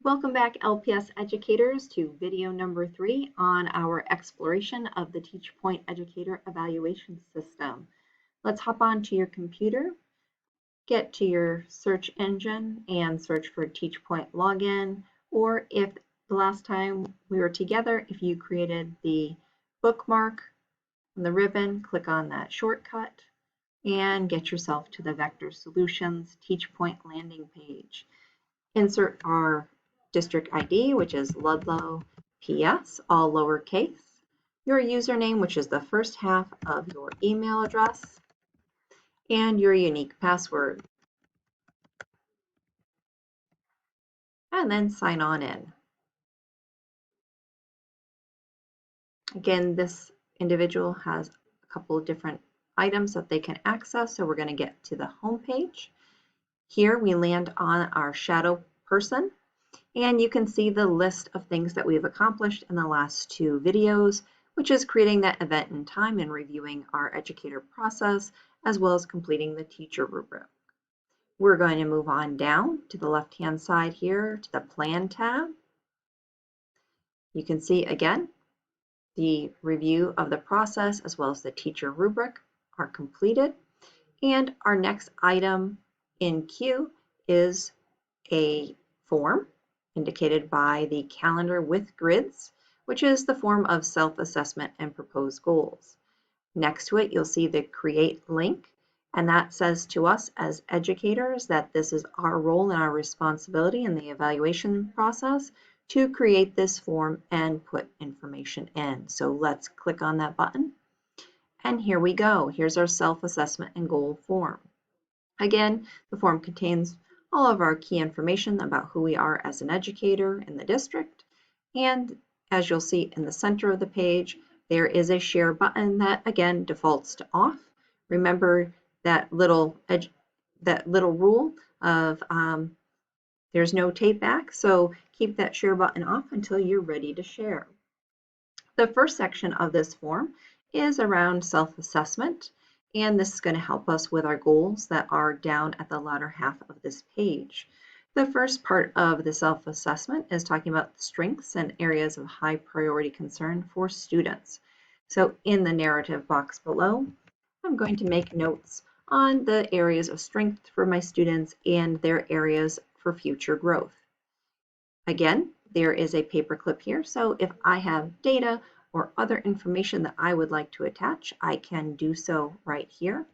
Welcome back, LPS educators, to video number 3 on our exploration of the TeachPoint Educator Evaluation System. Let's hop onto your computer, get to your search engine, and search for TeachPoint login, or if the last time we were together, if you created the bookmark on the ribbon, click on that shortcut and get yourself to the Vector Solutions TeachPoint landing page. Insert our district ID, which is Ludlow PS, all lowercase, your username, which is the first half of your email address, and your unique password. And then sign on in. Again, this individual has a couple of different items that they can access, so we're going to get to the home page. Here we land on our shadow person, and you can see the list of things that we've accomplished in the last 2 videos, which is creating that event in time and reviewing our educator process, as well as completing the teacher rubric. We're going to move on down to the left-hand side here to the Plan tab. You can see again the review of the process as well as the teacher rubric are completed. And our next item in queue is a form indicated by the calendar with grids, which is the form of self-assessment and proposed goals. Next to it, you'll see the create link, and that says to us as educators that this is our role and our responsibility in the evaluation process to create this form and put information in. So let's click on that button, and here we go. Here's our self-assessment and goal form. Again, the form contains all of our key information about who we are as an educator in the district. And as you'll see in the center of the page, there is a share button that again defaults to off. Remember that little rule of there's no tape back, so keep that share button off until you're ready to share. The first section of this form is around self-assessment, and this is going to help us with our goals that are down at the latter half of this page. The first part of the self-assessment is talking about strengths and areas of high priority concern for students. So in the narrative box below, I'm going to make notes on the areas of strength for my students and their areas for future growth. Again, there is a paperclip here, so if I have data or other information that I would like to attach, I can do so right here.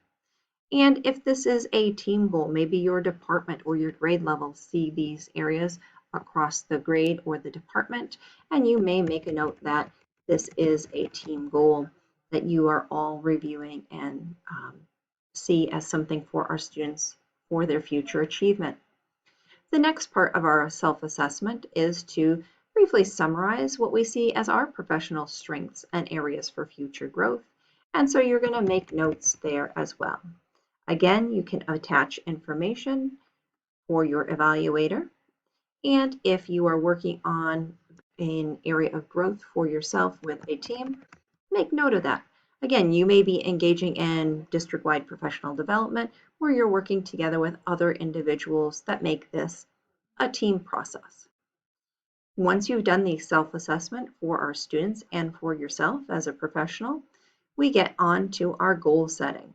And if this is a team goal, maybe your department or your grade level see these areas across the grade or the department, and you may make a note that this is a team goal that you are all reviewing and see as something for our students for their future achievement. The next part of our self-assessment is to briefly summarize what we see as our professional strengths and areas for future growth. And so you're going to make notes there as well. Again, you can attach information for your evaluator. And if you are working on an area of growth for yourself with a team, make note of that. Again, you may be engaging in district-wide professional development where you're working together with other individuals that make this a team process. Once you've done the self-assessment for our students and for yourself as a professional, we get on to our goal setting.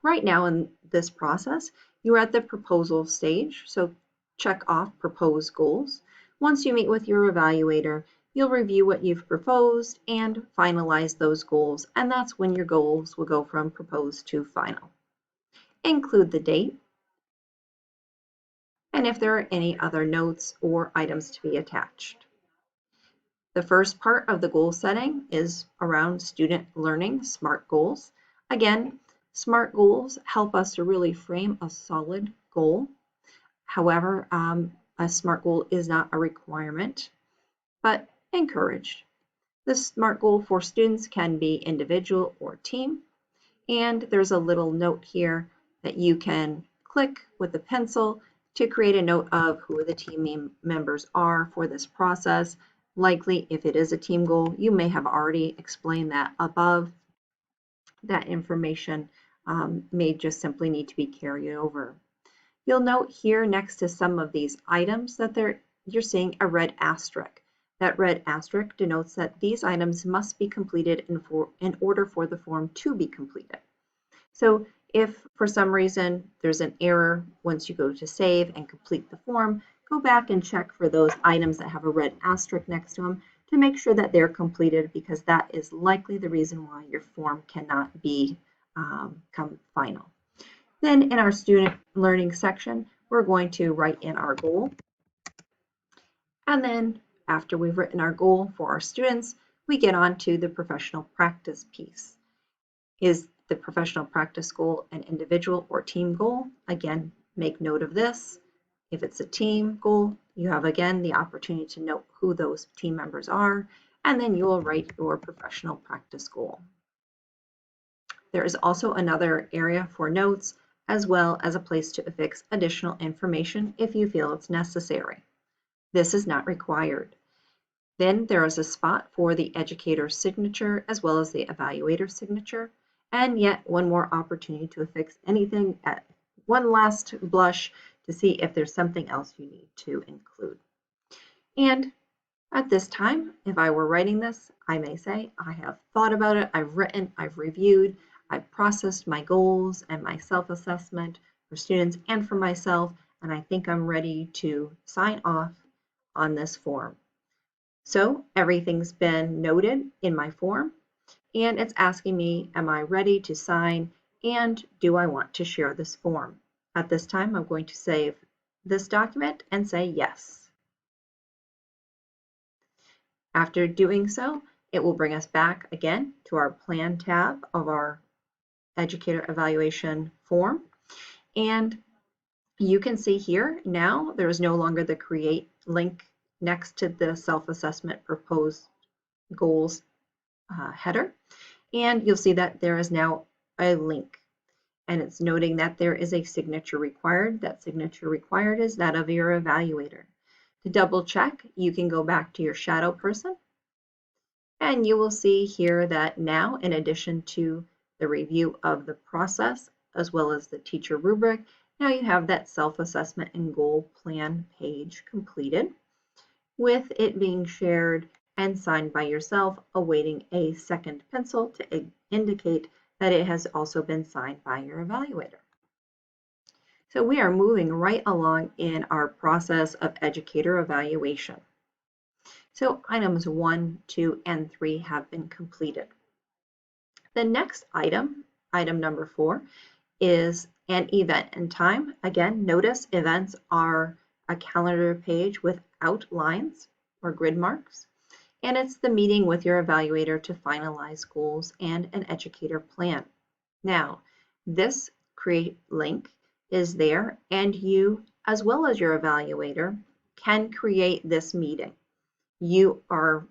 Right now in this process, you're at the proposal stage, so check off propose goals. Once you meet with your evaluator, you'll review what you've proposed and finalize those goals, and that's when your goals will go from proposed to final. Include the date, and if there are any other notes or items to be attached. The first part of the goal setting is around student learning, SMART goals. Again, SMART goals help us to really frame a solid goal. However, a SMART goal is not a requirement, but encouraged. The SMART goal for students can be individual or team, and there's a little note here that you can click with the pencil to create a note of who the team members are for this process. Likely, if it is a team goal, you may have already explained that above. That information may just simply need to be carried over. You'll note here next to some of these items that you're seeing a red asterisk. That red asterisk denotes that these items must be completed in order for the form to be completed. So if for some reason there's an error once you go to save and complete the form, go back and check for those items that have a red asterisk next to them to make sure that they're completed, because that is likely the reason why your form cannot be come final. Then in our student learning section, we're going to write in our goal. And then after we've written our goal for our students, we get on to the professional practice piece. Is the professional practice goal an individual or team goal? Again, make note of this. If it's a team goal, you have again the opportunity to note who those team members are, and then you will write your professional practice goal. There is also another area for notes, as well as a place to affix additional information if you feel it's necessary. This is not required. Then there is a spot for the educator's signature as well as the evaluator's signature, and yet one more opportunity to affix anything at one last blush to see if there's something else you need to include. And at this time, if I were writing this, I may say, I have thought about it, I've written, I've reviewed, I've processed my goals and my self-assessment for students and for myself, and I think I'm ready to sign off on this form. So everything's been noted in my form, and it's asking me, am I ready to sign, and do I want to share this form? At this time, I'm going to save this document and say yes. After doing so, it will bring us back again to our Plan tab of our Educator Evaluation form. And you can see here now there is no longer the Create link next to the Self-Assessment Proposed Goals header. And you'll see that there is now a link. And it's noting that there is a signature required. That signature required is that of your evaluator. To double check, you can go back to your shadow person, and you will see here that now, in addition to the review of the process as well as the teacher rubric, now you have that self-assessment and goal plan page completed, with it being shared and signed by yourself, awaiting a second pencil to indicate that it has also been signed by your evaluator. So we are moving right along in our process of educator evaluation. So items 1, 2, and 3 have been completed. The next item, item number 4, is an event and time. Again, notice events are a calendar page without lines or grid marks. And it's the meeting with your evaluator to finalize goals and an educator plan. Now, this create link is there, and you, as well as your evaluator, can create this meeting. You are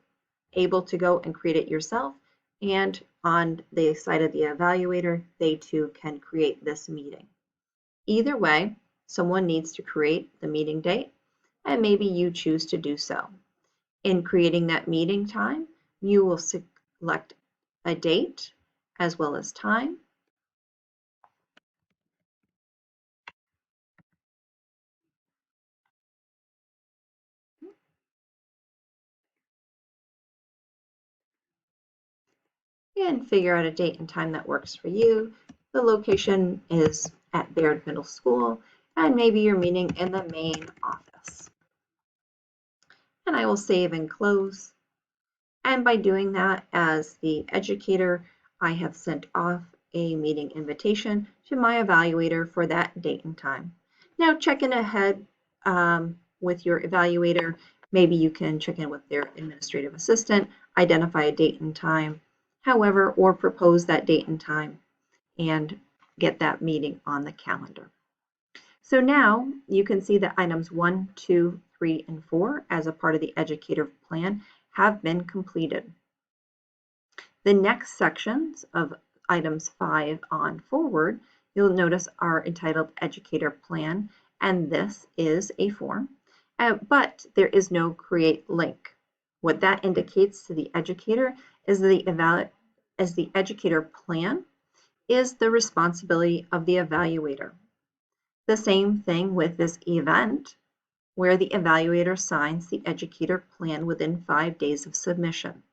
able to go and create it yourself, and on the side of the evaluator, they too can create this meeting. Either way, someone needs to create the meeting date, and maybe you choose to do so. In creating that meeting time, you will select a date as well as time. And figure out a date and time that works for you. The location is at Baird Middle School, and maybe you're meeting in the main office. And I will save and close. And by doing that, as the educator, I have sent off a meeting invitation to my evaluator for that date and time. Now check in ahead with your evaluator. Maybe you can check in with their administrative assistant, identify a date and time, however, or propose that date and time and get that meeting on the calendar. So now you can see that items 1, 2, 3, and 4 as a part of the educator plan have been completed. The next sections of items 5 on forward, you'll notice are entitled Educator Plan, and this is a form, but there is no create link. What that indicates to the educator is the educator plan is the responsibility of the evaluator. The same thing with this event. where the evaluator signs the educator plan within 5 days of submission.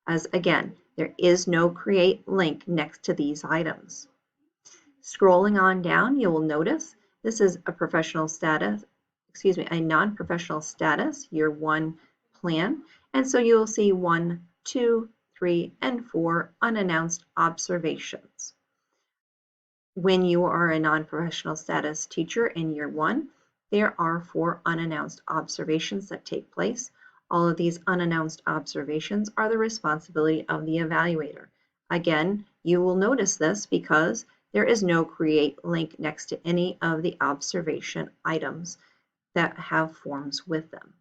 As again, there is no create link next to these items. Scrolling on down, you will notice this is a non-professional status, year 1 plan. And so you will see 1, 2, 3, and 4 unannounced observations. When you are a non-professional status teacher in year 1, there are 4 unannounced observations that take place. All of these unannounced observations are the responsibility of the evaluator. Again, you will notice this because there is no create link next to any of the observation items that have forms with them.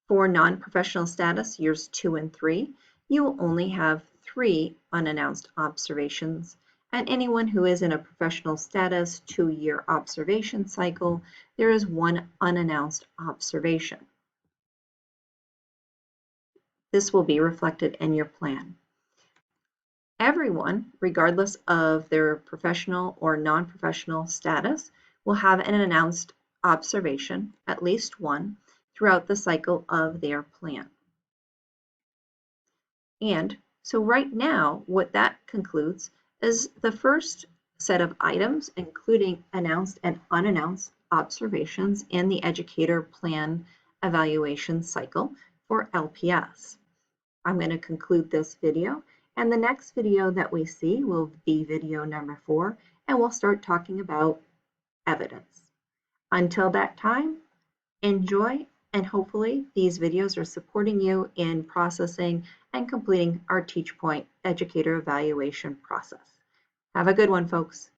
For non-professional status years 2 and 3, you will only have 3 unannounced observations, and anyone who is in a professional status 2-year observation cycle, there is 1 unannounced observation. This will be reflected in your plan. Everyone, regardless of their professional or non-professional status, will have an announced observation, at least 1, throughout the cycle of their plan. And so right now, what that concludes is the first set of items, including announced and unannounced observations in the educator plan evaluation cycle for LPS. I'm going to conclude this video, and the next video that we see will be video number 4, and we'll start talking about evidence. Until that time, enjoy, and hopefully these videos are supporting you in processing and completing our TeachPoint educator evaluation process. Have a good one, folks.